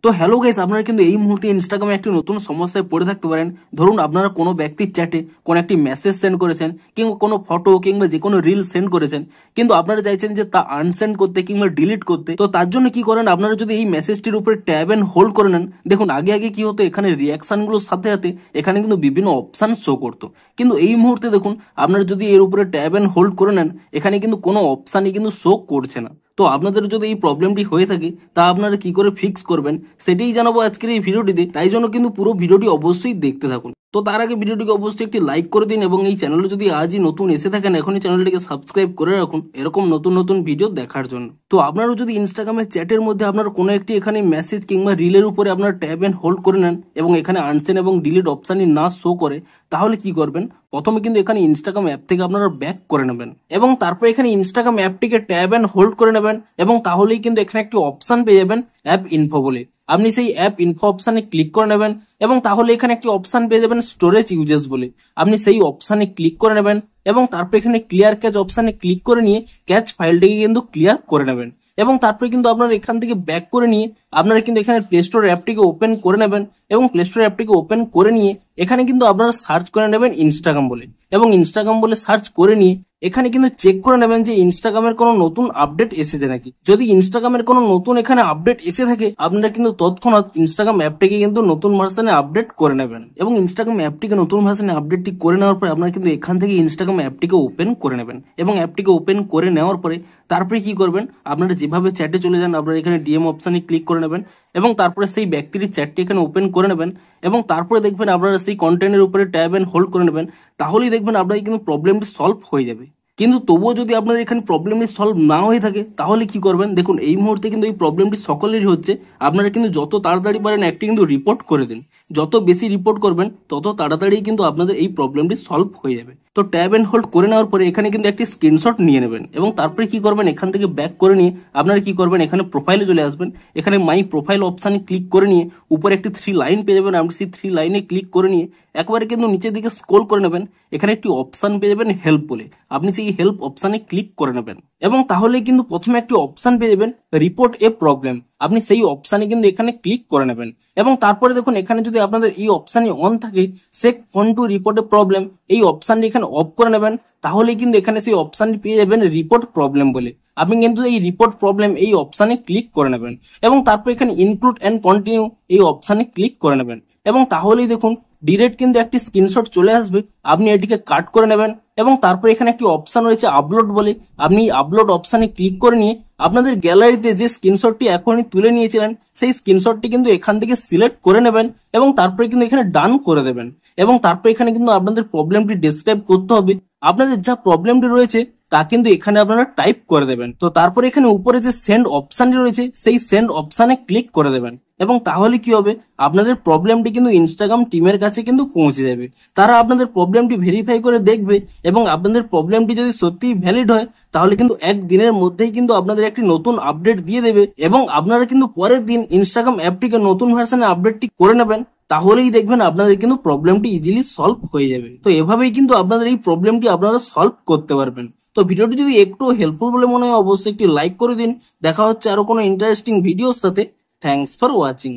তো hello guys, আপনারা কিন্তু এই মুহূর্তে ইনস্টাগ্রামে একটি নতুন সমস্যায় পড়ে থাকতে পারেন। ধরুন আপনারা কোনো ব্যক্তির চ্যাটে কোনো একটি মেসেজ সেন্ড করেছেন কিংবা কোনো ফটো কিংবা যে কোনো রিল সেন্ড করেছেন, কিন্তু আপনারা চাইছেন যে তা আনসেন্ড করতে কিংবা ডিলিট করতে। তো তার জন্য কি করেন, আপনারা যদি এই মেসেজটির উপরে ট্যাব এন্ড হোল্ড করে নেন, দেখুন আগে আগে কি হতো, এখানে রিয়াকশনগুলোর সাথে সাথে এখানে কিন্তু বিভিন্ন অপশন শো করতো, কিন্তু এই মুহূর্তে দেখুন আপনারা যদি এর উপরে ট্যাব এন্ড হোল্ড করে নেন, এখানে কিন্তু কোনো অপশানই কিন্তু শো করছে না। তো আপনাদের যদি এই প্রবলেমটি হয়ে থাকে তা আপনারা কি করে ফিক্স করবেন সেটাই জানাবো আজকের এই ভিডিওটিতে। তাই জন্য কিন্তু পুরো ভিডিওটি অবশ্যই দেখতে থাকুন। তো তার আগে ভিডিওটিকে অবশ্যই একটি লাইক করে দিন এবং এই চ্যানেলে যদি আজই নতুন এসে থাকেন এখনই চ্যানেলটিকে সাবস্ক্রাইব করে রাখুন এরকম নতুন নতুন ভিডিও দেখার জন্য। তো আপনারা যদি ইনস্টাগ্রামের চ্যাটের মধ্যে আপনার কোনো একটি এখানে মেসেজ কিংবা রিলের উপরে আপনার ট্যাব এন্ড হোল্ড করে নেন এবং এখানে আনসেন্ড এবং ডিলিট অপশানই না শো করে, তাহলে কি করবেন, প্রথমে কিন্তু এখানে ইনস্টাগ্রাম অ্যাপ থেকে আপনারা ব্যাক করে নেবেন এবং তারপর এখানে ইনস্টাগ্রাম অ্যাপটিকে ট্যাব এন্ড হোল্ড করে নেবেন এবং তাহলেই কিন্তু এখানে একটি অপশন পেয়ে যাবেন অ্যাপ ইনফো বলে। আপনি সেই অ্যাপ ইনফো অপশানে ক্লিক করে নেবেন এবং তাহলে এখানে একটি অপশন পেয়ে যাবেন স্টোরেজ ইউজেস বলে। আপনি সেই অপশানে ক্লিক করে নেবেন এবং তারপর এখানে ক্লিয়ার ক্যাচ অপশানে ক্লিক করে নিয়ে ক্যাচ ফাইলটিকে কিন্তু ক্লিয়ার করে নেবেন এবং তারপরে কিন্তু আপনারা এখান থেকে ব্যাক করে নিয়ে আপনারা কিন্তু এখানে প্লে স্টোর অ্যাপটিকে ওপেন করে নেবেন এবং প্লে স্টোর অ্যাপটিকে ওপেন করে নিয়ে এখানে কিন্তু আপনারা সার্চ করে নেবেন ইনস্টাগ্রাম বলে এবং ইনস্টাগ্রাম বলে সার্চ করে নিয়ে এখানে কিন্তু চেক করে নেবেন যে ইনস্টাগ্রামের কোনো নতুন আপডেট এসেছে নাকি। যদি ইনস্টাগ্রামের কোনো নতুন এখানে আপডেট এসে থাকে, আপনারা কিন্তু তৎক্ষণাৎ ইনস্টাগ্রাম অ্যাপটিকে কিন্তু নতুন ভার্সনে আপডেট করে নেবেন এবং ইনস্টাগ্রাম অ্যাপটিকে নতুন ভার্সনে আপডেটটি করে নেওয়ার পরে আপনারা কিন্তু এখান থেকে ইনস্টাগ্রাম অ্যাপটিকে ওপেন করে নেবেন এবং অ্যাপটিকে ওপেন করে নেওয়ার পরে তারপরে কি করবেন, আপনারা যেভাবে চ্যাটে চলে যান আপনারা এখানে ডিএম অপশানে ক্লিক করে নেবেন এবং তারপরে সেই ব্যক্তির চ্যাটটি এখানে ওপেন করে নেবেন এবং তারপরে দেখবেন আপনারা সেই কন্টেন্টের উপরে ট্যাব এন্ড হোল্ড করে নেবেন, তাহলেই দেখবেন আপনার কিন্তু প্রবলেমটি সলভ হয়ে যাবে। কিন্তু তবুও যদি আপনাদের এখানে প্রবলেমটি সলভ না হয়ে থাকে তাহলে কি করবেন, দেখুন এই মুহূর্তে কিন্তু এই প্রবলেমটি সকলেরই হচ্ছে। আপনারা কিন্তু যত তাড়াতাড়ি পারেন একটি কিন্তু রিপোর্ট করে দিন, যত বেশি রিপোর্ট করবেন তত তাড়াতাড়ি কিন্তু আপনাদের এই প্রবলেমটি সলভ হয়ে যাবে। তো ট্যাব এন্ড হোল্ড করে নেওয়ার পরে এখানে কিন্তু একটি স্ক্রিনশট নিয়ে নেবেন এবং তারপরে কি করবেন, এখান থেকে ব্যাক করে নিয়ে আপনারা কি করবেন, এখানে প্রোফাইলে চলে আসবেন, এখানে মাই প্রোফাইল অপশানে ক্লিক করে নিয়ে উপরে একটি 3 লাইন পেয়ে যাবেন। আপনি সেই 3 লাইনে ক্লিক করে নিয়ে একবারে কিন্তু নিচের দিকে স্ক্রল করে নেবেন, এখানে একটি অপশান পেয়ে যাবেন হেল্প বলে। আপনি সেই হেল্প অপশানে ক্লিক করে নেবেন এবং তাহলে কিন্তু প্রথমে একটি অপশান পেয়ে যাবেন রিপোর্ট এ প্রবলেম। আপনি সেই অপশানে কিন্তু এখানে ক্লিক করে নেবেন এবং তারপরে দেখুন এখানে যদি আপনাদের এই অপশানে অন থাকে shake phone to report a problem, এই অপশানটি এখানে অফ করে নেবেন, তাহলে কিন্তু এখানে সেই অপশানটি পেয়ে যাবেন রিপোর্ট প্রবলেম বলে। আপনি কিন্তু এই রিপোর্ট প্রবলেম এই অপশানে ক্লিক করে নেবেন এবং তারপর এখানে ইনক্লুড এন্ড কন্টিনিউ এই অপশানে ক্লিক করে নেবেন এবং তাহলেই দেখুন ডিরেক্ট কিন্তু একটি স্ক্রিনশট চলে আসবে। আপনি এটিকে কাট করে নেবেন এবং তারপর এখানে একটি অপশান রয়েছে আপলোড বলে, আপনি আপলোড অপশানে ক্লিক করে নিয়ে আপনাদের গ্যালারিতে যে স্ক্রিনশটটি এখনই তুলে নিয়েছিলেন সেই স্ক্রিনশটটি কিন্তু এখান থেকে সিলেক্ট করে নেবেন এবং তারপরে কিন্তু এখানে ডান করে দেবেন এবং তারপর এখানে কিন্তু আপনাদের প্রবলেমটি ডেসক্রাইব করতে হবে। আপনাদের যা প্রবলেমটি রয়েছে তা কিন্তু এখানে আপনারা টাইপ করে দেবেন। তো তারপরে এখানে উপরে যে সেন্ড অপশানটি রয়েছে সেই সেন্ড অপশানে ক্লিক করে দেবেন এবং তাহলে কি হবে, আপনাদের প্রবলেমটি কিন্তু ইনস্টাগ্রাম টিমের কাছে কিন্তু পৌঁছে যাবে। তারা আপনাদের প্রবলেমটি ভেরিফাই করে দেখবে এবং আপনাদের প্রবলেমটি যদি সত্যিই ভ্যালিড হয় তাহলে কিন্তু একদিনের মধ্যেই কিন্তু আপনাদের একটি নতুন আপডেট দিয়ে দেবে এবং আপনারা কিন্তু পরের দিন ইনস্টাগ্রাম অ্যাপটিকে নতুন ভার্সনে আপডেটটি করে নেবেন, তাহলেই দেখবেন আপনাদের কিন্তু প্রবলেমটি ইজিলি সলভ হয়ে যাবে। তো এভাবেই কিন্তু আপনাদের এই প্রবলেমটি আপনারা সলভ করতে পারবেন। তো ভিডিওটি যদি একটু হেল্পফুল বলে মনে হয় অবশ্যই একটি লাইক করে দিন। দেখা হচ্ছে আরো কোনো ইন্টারেস্টিং ভিডিওর সাথে। Thanks for watching.